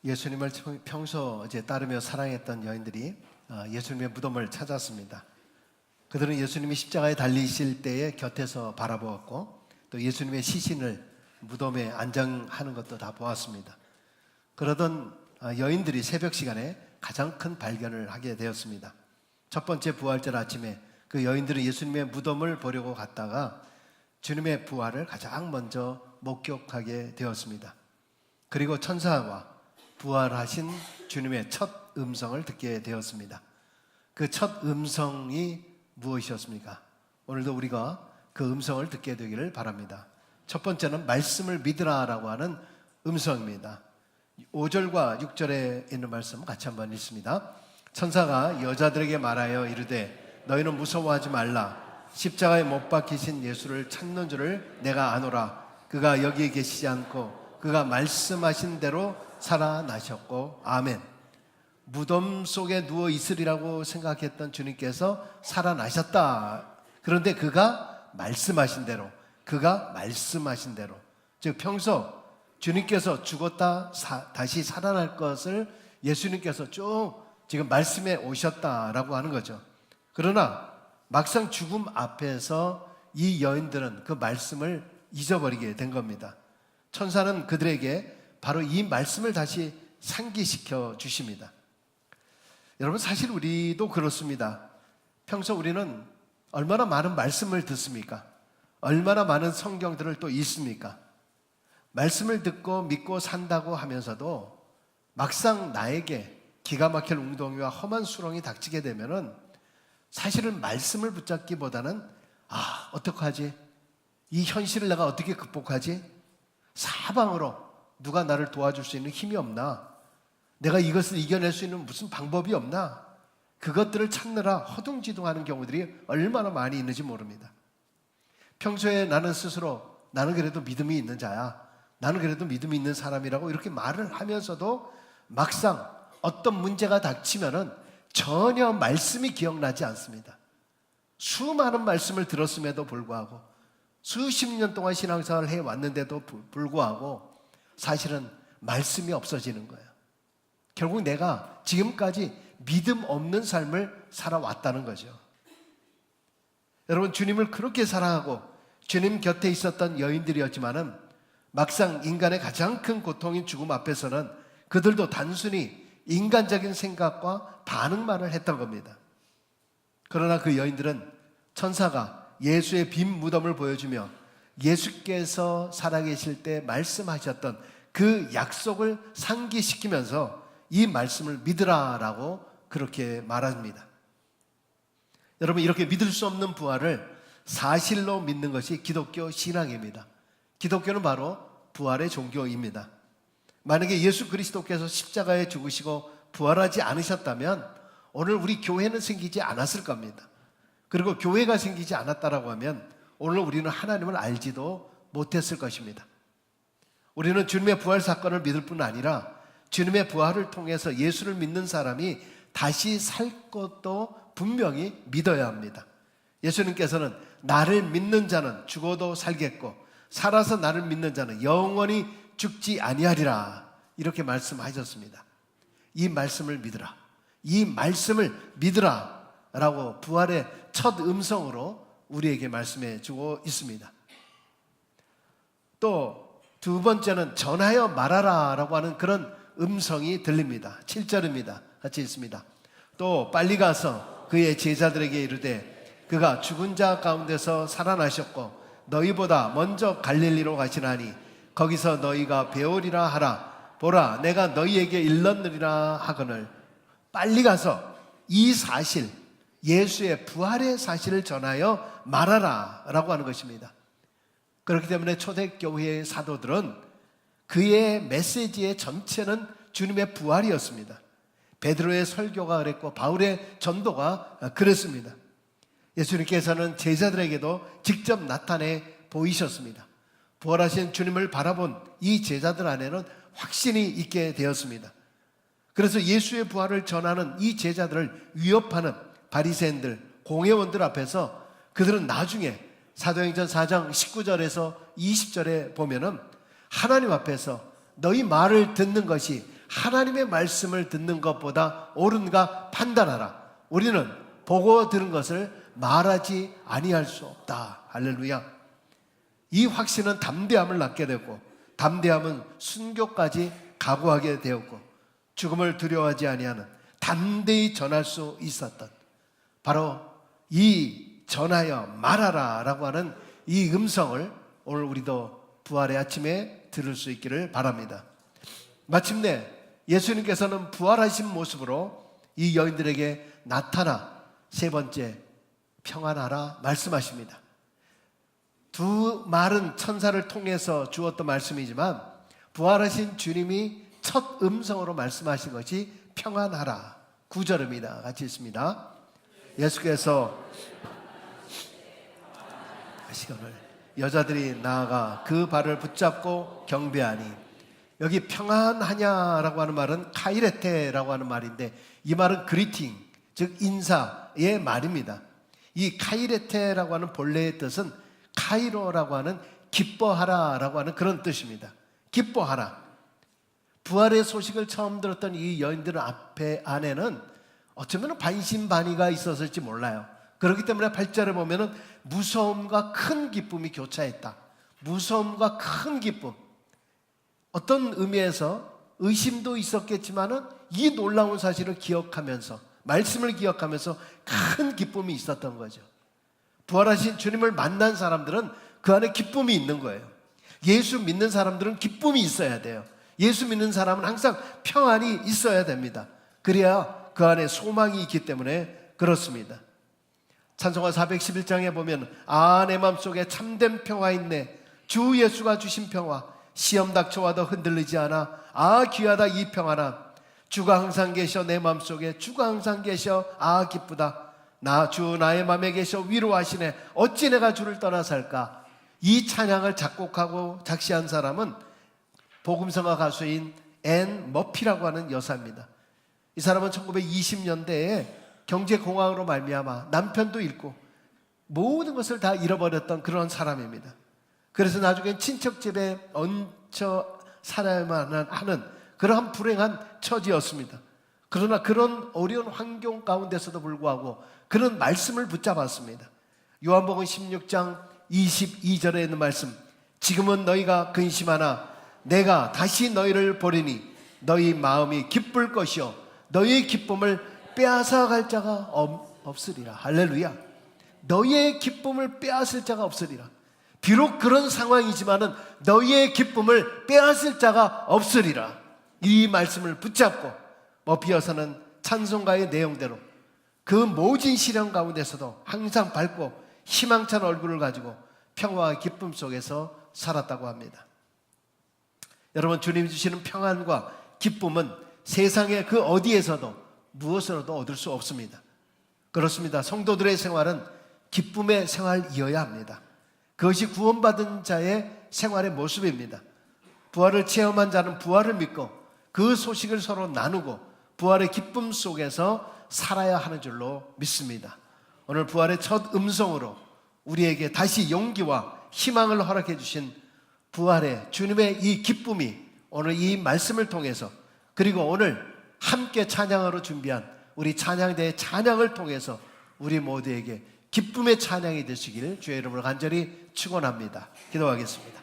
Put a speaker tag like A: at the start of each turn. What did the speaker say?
A: 예수님을 평소 따르며 사랑했던 여인들이 예수님의 무덤을 찾았습니다. 그들은 예수님이 십자가에 달리실 때에 곁에서 바라보았고 또 예수님의 시신을 무덤에 안장하는 것도 다 보았습니다. 그러던 여인들이 새벽 시간에 가장 큰 발견을 하게 되었습니다. 첫 번째 부활절 아침에 그 여인들은 예수님의 무덤을 보려고 갔다가 주님의 부활을 가장 먼저 목격하게 되었습니다. 그리고 천사와 부활하신 주님의 첫 음성을 듣게 되었습니다. 그 첫 음성이 무엇이었습니까? 오늘도 우리가 그 음성을 듣게 되기를 바랍니다. 첫 번째는 말씀을 믿으라라고 하는 음성입니다. 5절과 6절에 있는 말씀 같이 한번 읽습니다. 천사가 여자들에게 말하여 이르되 너희는 무서워하지 말라. 십자가에 못 박히신 예수를 찾는 줄을 내가 아노라. 그가 여기에 계시지 않고 그가 말씀하신 대로 살아나셨고 아멘. 무덤 속에 누워 있으리라고 생각했던 주님께서 살아나셨다. 그런데 그가 말씀하신 대로 즉 평소 주님께서 죽었다 다시 살아날 것을 예수님께서 쭉 지금 말씀해 오셨다라고 하는 거죠. 그러나 막상 죽음 앞에서 이 여인들은 그 말씀을 잊어버리게 된 겁니다. 천사는 그들에게 바로 이 말씀을 다시 상기시켜 주십니다. 여러분, 사실 우리도 그렇습니다. 평소 우리는 얼마나 많은 말씀을 듣습니까? 얼마나 많은 성경들을 또 읽습니까? 말씀을 듣고 믿고 산다고 하면서도 막상 나에게 기가 막힐 웅덩이와 험한 수렁이 닥치게 되면은 사실은 말씀을 붙잡기보다는 어떡하지? 이 현실을 내가 어떻게 극복하지? 사방으로 누가 나를 도와줄 수 있는 힘이 없나? 내가 이것을 이겨낼 수 있는 무슨 방법이 없나? 그것들을 찾느라 허둥지둥하는 경우들이 얼마나 많이 있는지 모릅니다. 평소에 나는 스스로 나는 그래도 믿음이 있는 자야, 나는 그래도 믿음이 있는 사람이라고 이렇게 말을 하면서도 막상 어떤 문제가 닥치면은 전혀 말씀이 기억나지 않습니다. 수많은 말씀을 들었음에도 불구하고 수십 년 동안 신앙생활을 해왔는데도 불구하고 사실은 말씀이 없어지는 거예요. 결국 내가 지금까지 믿음 없는 삶을 살아왔다는 거죠. 여러분, 주님을 그렇게 사랑하고 주님 곁에 있었던 여인들이었지만은 막상 인간의 가장 큰 고통인 죽음 앞에서는 그들도 단순히 인간적인 생각과 반응만을 했던 겁니다. 그러나 그 여인들은 천사가 예수의 빈 무덤을 보여주며 예수께서 살아계실 때 말씀하셨던 그 약속을 상기시키면서 이 말씀을 믿으라라고 그렇게 말합니다. 여러분, 이렇게 믿을 수 없는 부활을 사실로 믿는 것이 기독교 신앙입니다. 기독교는 바로 부활의 종교입니다. 만약에 예수 그리스도께서 십자가에 죽으시고 부활하지 않으셨다면 오늘 우리 교회는 생기지 않았을 겁니다. 그리고 교회가 생기지 않았다라고 하면 오늘 우리는 하나님을 알지도 못했을 것입니다. 우리는 주님의 부활 사건을 믿을 뿐 아니라 주님의 부활을 통해서 예수를 믿는 사람이 다시 살 것도 분명히 믿어야 합니다. 예수님께서는 나를 믿는 자는 죽어도 살겠고 살아서 나를 믿는 자는 영원히 죽지 아니하리라, 이렇게 말씀하셨습니다. 이 말씀을 믿으라, 이 말씀을 믿으라 라고 부활의 첫 음성으로 우리에게 말씀해 주고 있습니다. 또 두 번째는 전하여 말하라 라고 하는 그런 음성이 들립니다. 7절입니다. 같이 읽습니다. 또 빨리 가서 그의 제자들에게 이르되 그가 죽은 자 가운데서 살아나셨고 너희보다 먼저 갈릴리로 가시나니 거기서 너희가 배우리라 하라. 보라, 내가 너희에게 일렀느리라 하거늘. 빨리 가서 이 사실, 예수의 부활의 사실을 전하여 말하라 라고 하는 것입니다. 그렇기 때문에 초대교회의 사도들은 그의 메시지의 전체는 주님의 부활이었습니다. 베드로의 설교가 그랬고 바울의 전도가 그랬습니다. 예수님께서는 제자들에게도 직접 나타내 보이셨습니다. 부활하신 주님을 바라본 이 제자들 안에는 확신이 있게 되었습니다. 그래서 예수의 부활을 전하는 이 제자들을 위협하는 바리새인들, 공회원들 앞에서 그들은 나중에 사도행전 4장 19절에서 20절에 보면은 하나님 앞에서 너희 말을 듣는 것이 하나님의 말씀을 듣는 것보다 옳은가 판단하라. 우리는 보고 들은 것을 말하지 아니할 수 없다. 할렐루야. 이 확신은 담대함을 낳게 되고, 담대함은 순교까지 각오하게 되었고, 죽음을 두려워하지 아니하는 담대히 전할 수 있었던, 바로 이 전하여 말하라 라고 하는 이 음성을 오늘 우리도 부활의 아침에 들을 수 있기를 바랍니다. 마침내 예수님께서는 부활하신 모습으로 이 여인들에게 나타나 세 번째 평안하라 말씀하십니다. 두 말은 천사를 통해서 주었던 말씀이지만 부활하신 주님이 첫 음성으로 말씀하신 것이 평안하라 9절입니다. 같이 읽습니다. 예수께서 시간을 여자들이 나아가 그 발을 붙잡고 경배하니, 여기 평안하냐라고 하는 말은 카이레테라고 하는 말인데, 이 말은 그리팅, 즉 인사의 말입니다. 이 카이레테라고 하는 본래의 뜻은 카이로라고 하는 기뻐하라라고 하는 그런 뜻입니다. 기뻐하라. 부활의 소식을 처음 들었던 이 여인들 안에는 어쩌면 반신반의가 있었을지 몰라요. 그렇기 때문에 8절에 보면은 무서움과 큰 기쁨이 교차했다. 무서움과 큰 기쁨. 어떤 의미에서 의심도 있었겠지만은 이 놀라운 사실을 기억하면서, 말씀을 기억하면서 큰 기쁨이 있었던 거죠. 부활하신 주님을 만난 사람들은 그 안에 기쁨이 있는 거예요. 예수 믿는 사람들은 기쁨이 있어야 돼요. 예수 믿는 사람은 항상 평안이 있어야 됩니다. 그래야 그 안에 소망이 있기 때문에 그렇습니다. 찬송가 411장에 보면 내 맘속에 참된 평화 있네. 주 예수가 주신 평화. 시험 닥쳐와도 흔들리지 않아. 귀하다 이 평화나. 주가 항상 계셔 내 맘속에. 주가 항상 계셔. 기쁘다. 주 나의 맘에 계셔 위로하시네. 어찌 내가 주를 떠나 살까. 이 찬양을 작곡하고 작시한 사람은 복음성가 가수인 앤 머피라고 하는 여사입니다. 이 사람은 1920년대에 경제공황으로 말미암아 남편도 잃고 모든 것을 다 잃어버렸던 그런 사람입니다. 그래서 나중엔 친척 집에 얹혀 살아야만 하는 그러한 불행한 처지였습니다. 그러나 그런 어려운 환경 가운데서도 불구하고 그런 말씀을 붙잡았습니다. 요한복음 16장 22절에 있는 말씀, 지금은 너희가 근심하나 내가 다시 너희를 보리니 너희 마음이 기쁠 것이요 너희의 기쁨을 빼앗아갈 자가 없으리라. 할렐루야. 너희의 기쁨을 빼앗을 자가 없으리라. 비록 그런 상황이지만은 너희의 기쁨을 빼앗을 자가 없으리라. 이 말씀을 붙잡고 머피 여사는 찬송가의 내용대로 그 모진 시련 가운데서도 항상 밝고 희망찬 얼굴을 가지고 평화와 기쁨 속에서 살았다고 합니다. 여러분, 주님이 주시는 평안과 기쁨은 세상의 그 어디에서도 무엇으로도 얻을 수 없습니다. 그렇습니다. 성도들의 생활은 기쁨의 생활이어야 합니다. 그것이 구원받은 자의 생활의 모습입니다. 부활을 체험한 자는 부활을 믿고 그 소식을 서로 나누고 부활의 기쁨 속에서 살아야 하는 줄로 믿습니다. 오늘 부활의 첫 음성으로 우리에게 다시 용기와 희망을 허락해 주신 부활의 주님의 이 기쁨이 오늘 이 말씀을 통해서, 그리고 오늘 함께 찬양으로 준비한 우리 찬양대의 찬양을 통해서 우리 모두에게 기쁨의 찬양이 되시기를 주의 이름으로 간절히 축원합니다. 기도하겠습니다.